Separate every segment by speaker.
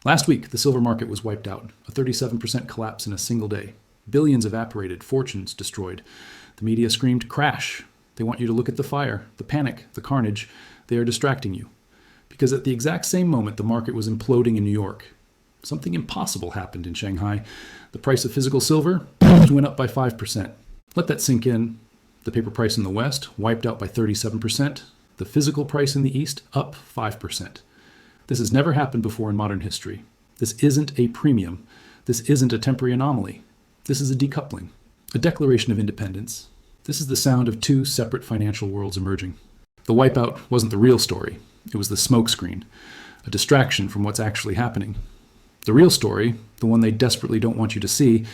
Speaker 1: Last week, the silver market was wiped out, a 37% collapse in a single day. Billions evaporated, fortunes destroyed. The media screamed, crash. They want you to look at the fire, the panic, the carnage. They are distracting you. Because at the exact same moment the market was imploding in New York, something impossible happened in Shanghai. The price of physical silver went up by 5%. Let that sink in. The paper price in the West wiped out by 37%. The physical price in the East up 5%. This has never happened before in modern history. This isn't a premium. This isn't a temporary anomaly. This is a decoupling, a declaration of independence. This is the sound of two separate financial worlds emerging. The wipeout wasn't the real story. It was the smokescreen, a distraction from what's actually happening. The real story, the one they desperately don't want you to see,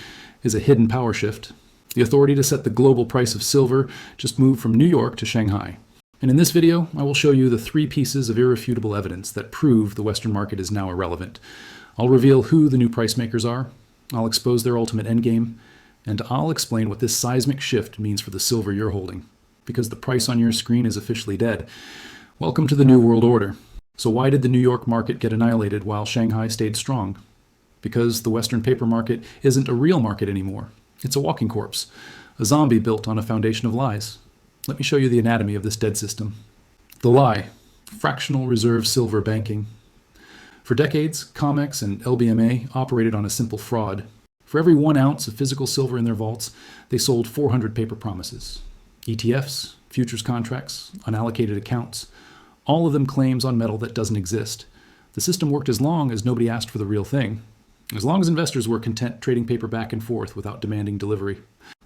Speaker 1: is a hidden power shift. The authority to set the global price of silver just moved from New York to Shanghai. And in this video, I will show you the 3 pieces of irrefutable evidence that prove the Western market is now irrelevant. I'll reveal who the new price makers are, I'll expose their ultimate endgame, and I'll explain what this seismic shift means for the silver you're holding. Because the price on your screen is officially dead. Welcome to the New World Order. So why did the New York market get annihilated while Shanghai stayed strong? Because the Western paper market isn't a real market anymore. It's a walking corpse, a zombie built on a foundation of lies. Let me show you the anatomy of this dead system. The lie, fractional reserve silver banking. For decades, COMEX and LBMA operated on a simple fraud. For every 1 ounce of physical silver in their vaults, they sold 400 paper promises. ETFs, futures contracts, unallocated accounts, all of them claims on metal that doesn't exist. The system worked as long as nobody asked for the real thing, as long as investors were content trading paper back and forth without demanding delivery.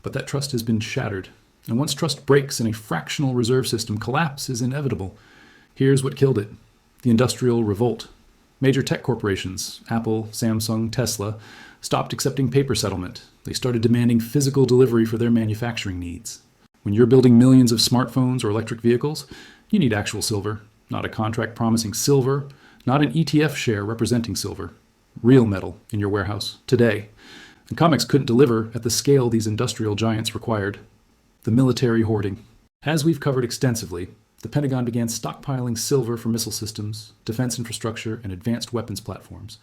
Speaker 1: But that trust has been shattered. And once trust breaks in a fractional reserve system, collapse is inevitable. Here's what killed it: the Industrial Revolt. Major tech corporations, Apple, Samsung, Tesla, stopped accepting paper settlement. They started demanding physical delivery for their manufacturing needs. When you're building millions of smartphones or electric vehicles, you need actual silver, not a contract promising silver, not an ETF share representing silver. Real metal in your warehouse today. And COMEX couldn't deliver at the scale these industrial giants required. The military hoarding. As we've covered extensively, the Pentagon began stockpiling silver for missile systems, defense infrastructure, and advanced weapons platforms.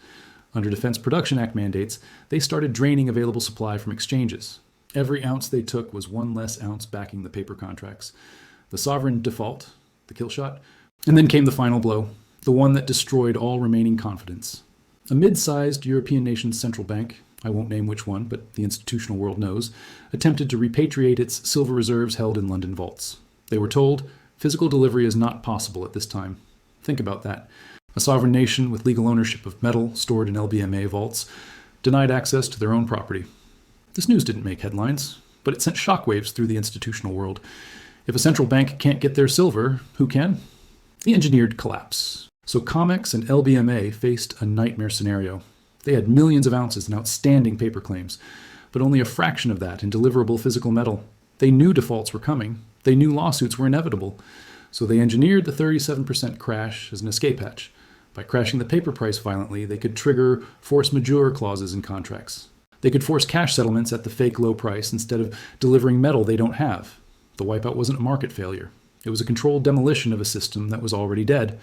Speaker 1: Under Defense Production Act mandates, they started draining available supply from exchanges. Every ounce they took was 1 less ounce backing the paper contracts. The sovereign default, the kill shot, and then came the final blow, the one that destroyed all remaining confidence. A mid-sized European nation's central bank, I won't name which one, but the institutional world knows, attempted to repatriate its silver reserves held in London vaults. They were told, physical delivery is not possible at this time. Think about that. A sovereign nation with legal ownership of metal stored in LBMA vaults denied access to their own property. This news didn't make headlines, but it sent shockwaves through the institutional world. If a central bank can't get their silver, who can? The engineered collapse. So COMEX and LBMA faced a nightmare scenario. They had millions of ounces in outstanding paper claims, but only a fraction of that in deliverable physical metal. They knew defaults were coming. They knew lawsuits were inevitable. So they engineered the 37% crash as an escape hatch. By crashing the paper price violently, they could trigger force majeure clauses in contracts. They could force cash settlements at the fake low price instead of delivering metal they don't have. The wipeout wasn't a market failure. It was a controlled demolition of a system that was already dead.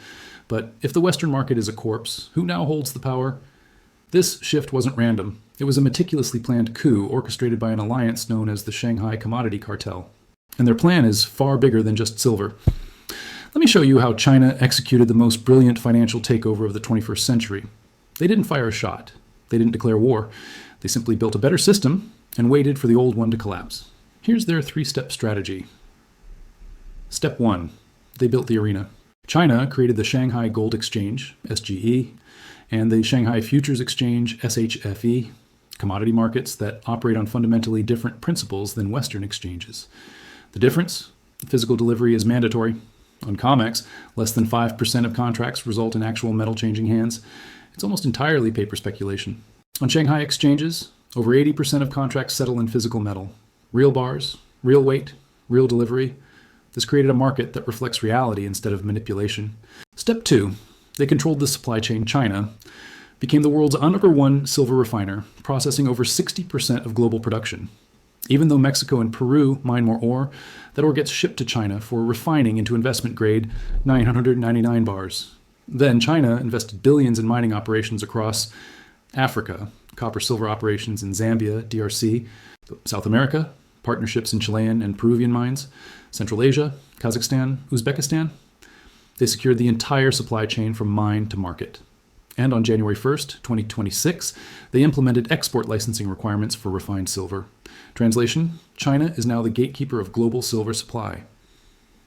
Speaker 1: But if the Western market is a corpse, who now holds the power? This shift wasn't random. It was a meticulously planned coup orchestrated by an alliance known as the Shanghai Commodity Cartel. And their plan is far bigger than just silver. Let me show you how China executed the most brilliant financial takeover of the 21st century. They didn't fire a shot. They didn't declare war. They simply built a better system and waited for the old one to collapse. Here's their 3-step strategy. Step 1. They built the arena. China created the Shanghai Gold Exchange, SGE, and the Shanghai Futures Exchange, SHFE, commodity markets that operate on fundamentally different principles than Western exchanges. The difference? Physical delivery is mandatory. On COMEX, less than 5% of contracts result in actual metal changing hands. It's almost entirely paper speculation. On Shanghai exchanges, over 80% of contracts settle in physical metal. Real bars, real weight, real delivery. This created a market that reflects reality instead of manipulation. Step 2. They controlled the supply chain. China became the world's #1 silver refiner, processing over 60% of global production. Even though Mexico and Peru mine more ore, that ore gets shipped to China for refining into investment grade 999 bars. Then China invested billions in mining operations across Africa, copper-silver operations in Zambia, DRC, South America, partnerships in Chilean and Peruvian mines, Central Asia, Kazakhstan, Uzbekistan. They secured the entire supply chain from mine to market. And on January 1st, 2026, they implemented export licensing requirements for refined silver. Translation: China is now the gatekeeper of global silver supply.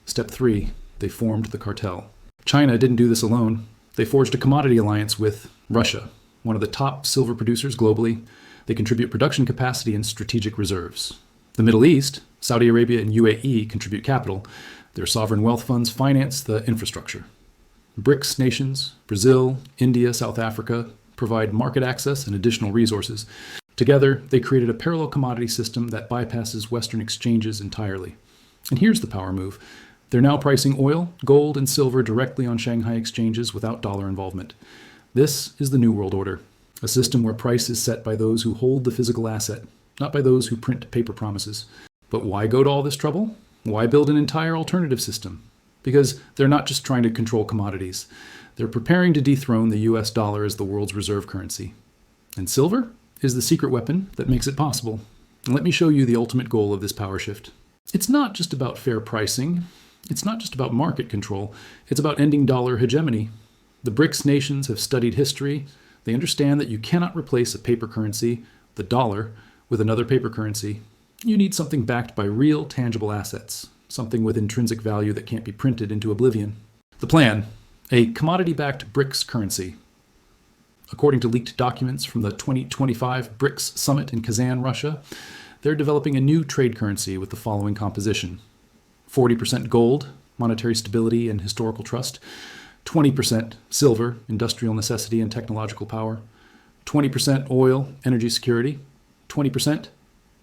Speaker 1: Step 3. They formed the cartel. China didn't do this alone. They forged a commodity alliance with Russia, one of the top silver producers globally. They contribute production capacity and strategic reserves. The Middle East, Saudi Arabia and UAE contribute capital. Their sovereign wealth funds finance the infrastructure. BRICS nations, Brazil, India, South Africa, provide market access and additional resources. Together, they created a parallel commodity system that bypasses Western exchanges entirely. And here's the power move. They're now pricing oil, gold, and silver directly on Shanghai exchanges without dollar involvement. This is the New World Order, a system where price is set by those who hold the physical asset, not by those who print paper promises. But why go to all this trouble? Why build an entire alternative system? Because they're not just trying to control commodities. They're preparing to dethrone the US dollar as the world's reserve currency. And silver is the secret weapon that makes it possible. And let me show you the ultimate goal of this power shift. It's not just about fair pricing. It's not just about market control. It's about ending dollar hegemony. The BRICS nations have studied history. They understand that you cannot replace a paper currency, the dollar, with another paper currency. You need something backed by real, tangible assets, something with intrinsic value that can't be printed into oblivion. The plan: a commodity-backed BRICS currency. According to leaked documents from the 2025 BRICS summit in Kazan, Russia, they're developing a new trade currency with the following composition: 40% gold, monetary stability and historical trust; 20% silver, industrial necessity and technological power; 20% oil, energy security; 20%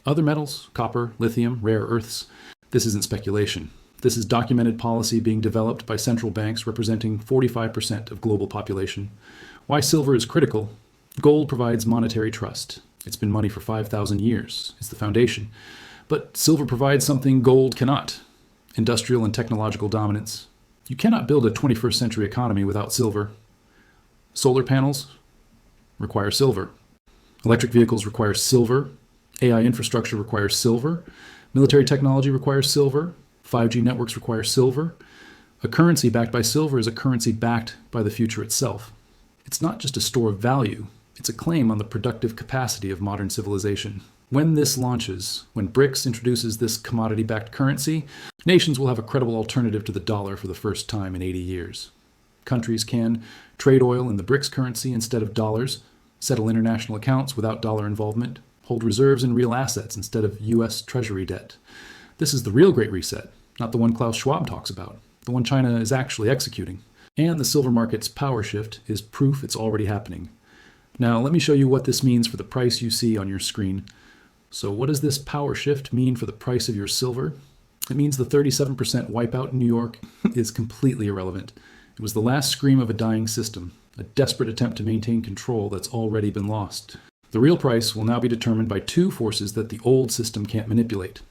Speaker 1: other metals, copper, lithium, rare earths. This isn't speculation. This is documented policy being developed by central banks representing 45% of global population. Why silver is critical? Gold provides monetary trust. It's been money for 5,000 years. It's the foundation. But silver provides something gold cannot: industrial and technological dominance. You cannot build a 21st century economy without silver. Solar panels require silver. Electric vehicles require silver. AI infrastructure requires silver. Military technology requires silver. 5G networks require silver. A currency backed by silver is a currency backed by the future itself. It's not just a store of value. It's a claim on the productive capacity of modern civilization. When this launches, when BRICS introduces this commodity-backed currency, nations will have a credible alternative to the dollar for the first time in 80 years. Countries can trade oil in the BRICS currency instead of dollars, settle international accounts without dollar involvement, hold reserves in real assets instead of U.S. Treasury debt. This is the real Great Reset, not the one Klaus Schwab talks about, the one China is actually executing. And the silver market's power shift is proof it's already happening. Now, let me show you what this means for the price you see on your screen. So what does this power shift mean for the price of your silver? It means the 37% wipeout in New York is completely irrelevant. It was the last scream of a dying system, a desperate attempt to maintain control that's already been lost. The real price will now be determined by two forces that the old system can't manipulate.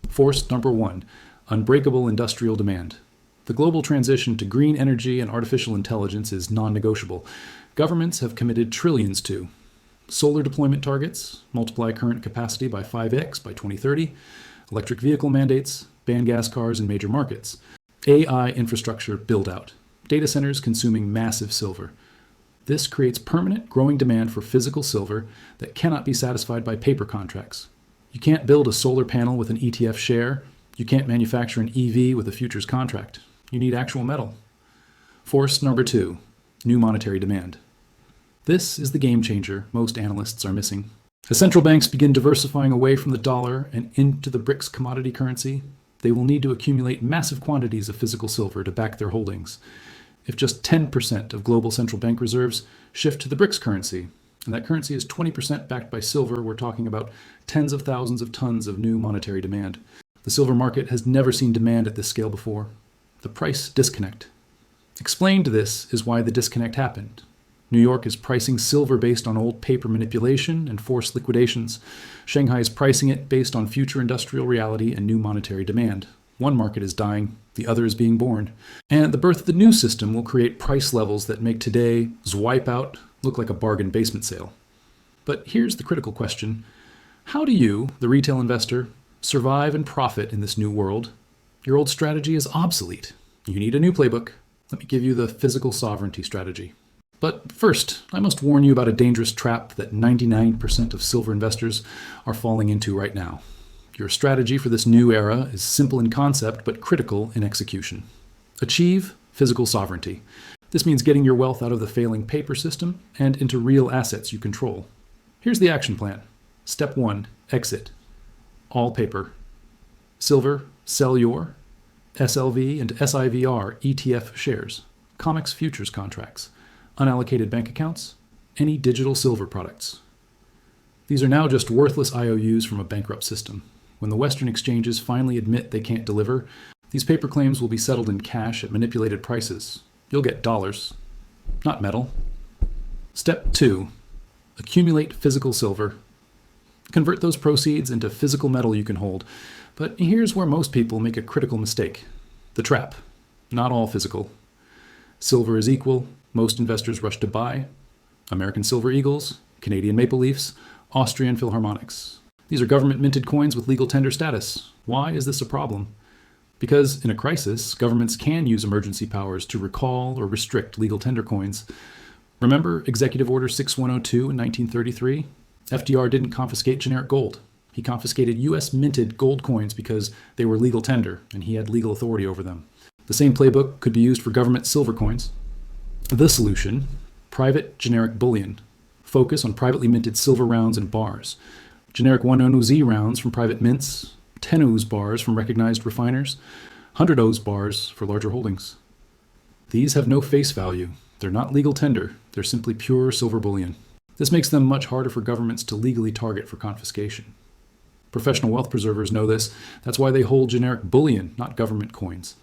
Speaker 1: Force number 1, unbreakable industrial demand. The global transition to green energy and artificial intelligence is non-negotiable. Governments have committed trillions to solar deployment targets, multiply current capacity by 5x by 2030, electric vehicle mandates, ban gas cars in major markets, AI infrastructure build-out, data centers consuming massive silver. This creates permanent, growing demand for physical silver that cannot be satisfied by paper contracts. You can't build a solar panel with an ETF share. You can't manufacture an EV with a futures contract. You need actual metal. Force number 2, new monetary demand. This is the game changer most analysts are missing. As central banks begin diversifying away from the dollar and into the BRICS commodity currency, they will need to accumulate massive quantities of physical silver to back their holdings. If just 10% of global central bank reserves shift to the BRICS currency, and that currency is 20% backed by silver, we're talking about tens of thousands of tons of new monetary demand. The silver market has never seen demand at this scale before. The price disconnect. Explained this is why the disconnect happened. New York is pricing silver based on old paper manipulation and forced liquidations. Shanghai is pricing it based on future industrial reality and new monetary demand. One market is dying, the other is being born. And the birth of the new system will create price levels that make today's Wipeout look like a bargain basement sale. But here's the critical question. How do you, the retail investor, survive and profit in this new world? Your old strategy is obsolete. You need a new playbook. Let me give you the physical sovereignty strategy. But first, I must warn you about a dangerous trap that 99% of silver investors are falling into right now. Your strategy for this new era is simple in concept, but critical in execution. Achieve physical sovereignty. This means getting your wealth out of the failing paper system and into real assets you control. Here's the action plan. Step 1, exit. All paper. Silver, sell your SLV and SIVR ETF shares, COMEX futures contracts, unallocated bank accounts, any digital silver products. These are now just worthless IOUs from a bankrupt system. When the Western exchanges finally admit they can't deliver, these paper claims will be settled in cash at manipulated prices. You'll get dollars, not metal. Step 2, accumulate physical silver. Convert those proceeds into physical metal you can hold. But here's where most people make a critical mistake. The trap. Not all physical. Silver is equal. Most investors rush to buy. American Silver Eagles, Canadian Maple Leafs, Austrian Philharmonics. These are government-minted coins with legal tender status. Why is this a problem? Because in a crisis, governments can use emergency powers to recall or restrict legal tender coins. Remember Executive Order 6102 in 1933? FDR didn't confiscate generic gold. He confiscated U.S. minted gold coins because they were legal tender and he had legal authority over them. The same playbook could be used for government silver coins. The solution, private generic bullion. Focus on privately minted silver rounds and bars. Generic 1-OZ rounds from private mints, 10-OZ bars from recognized refiners, 100-OZ bars for larger holdings. These have no face value. They're not legal tender. They're simply pure silver bullion. This makes them much harder for governments to legally target for confiscation. Professional wealth preservers know this. That's why they hold generic bullion, not government coins.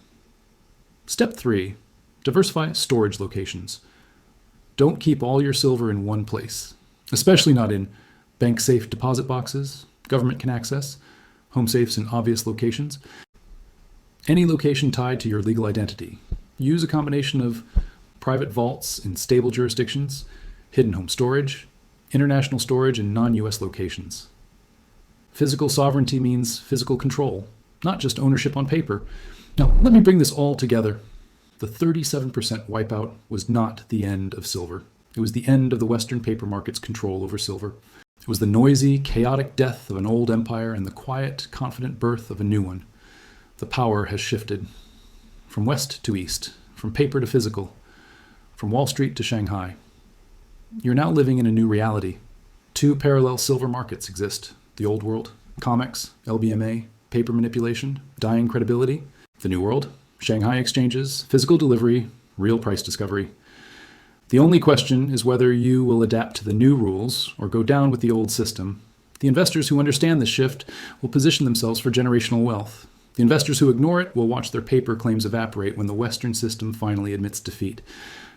Speaker 1: Step 3, diversify storage locations. Don't keep all your silver in one place, especially not in bank-safe deposit boxes government can access, home safes in obvious locations, any location tied to your legal identity. Use a combination of private vaults in stable jurisdictions, hidden home storage, international storage in non-US locations. Physical sovereignty means physical control, not just ownership on paper. Now, let me bring this all together. The 37% wipeout was not the end of silver. It was the end of the Western paper market's control over silver. It was the noisy, chaotic death of an old empire and the quiet, confident birth of a new one. The power has shifted from west to east, from paper to physical, from Wall Street to Shanghai. You're now living in a new reality. 2 parallel silver markets exist. The old world, COMEX, LBMA, paper manipulation, dying credibility. The new world, Shanghai exchanges, physical delivery, real price discovery. The only question is whether you will adapt to the new rules or go down with the old system. The investors who understand this shift will position themselves for generational wealth. The investors who ignore it will watch their paper claims evaporate when the Western system finally admits defeat.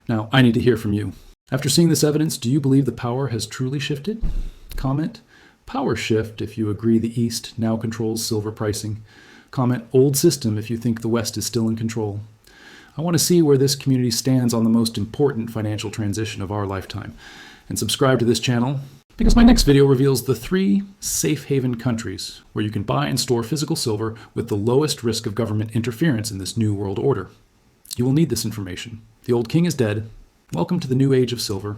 Speaker 1: Now, I need to hear from you. After seeing this evidence, do you believe the power has truly shifted? Comment, power shift if you agree the East now controls silver pricing. Comment, old system if you think the West is still in control. I want to see where this community stands on the most important financial transition of our lifetime. And subscribe to this channel because my next video reveals the 3 safe haven countries where you can buy and store physical silver with the lowest risk of government interference in this new world order. You will need this information. The old king is dead. Welcome to the new age of silver.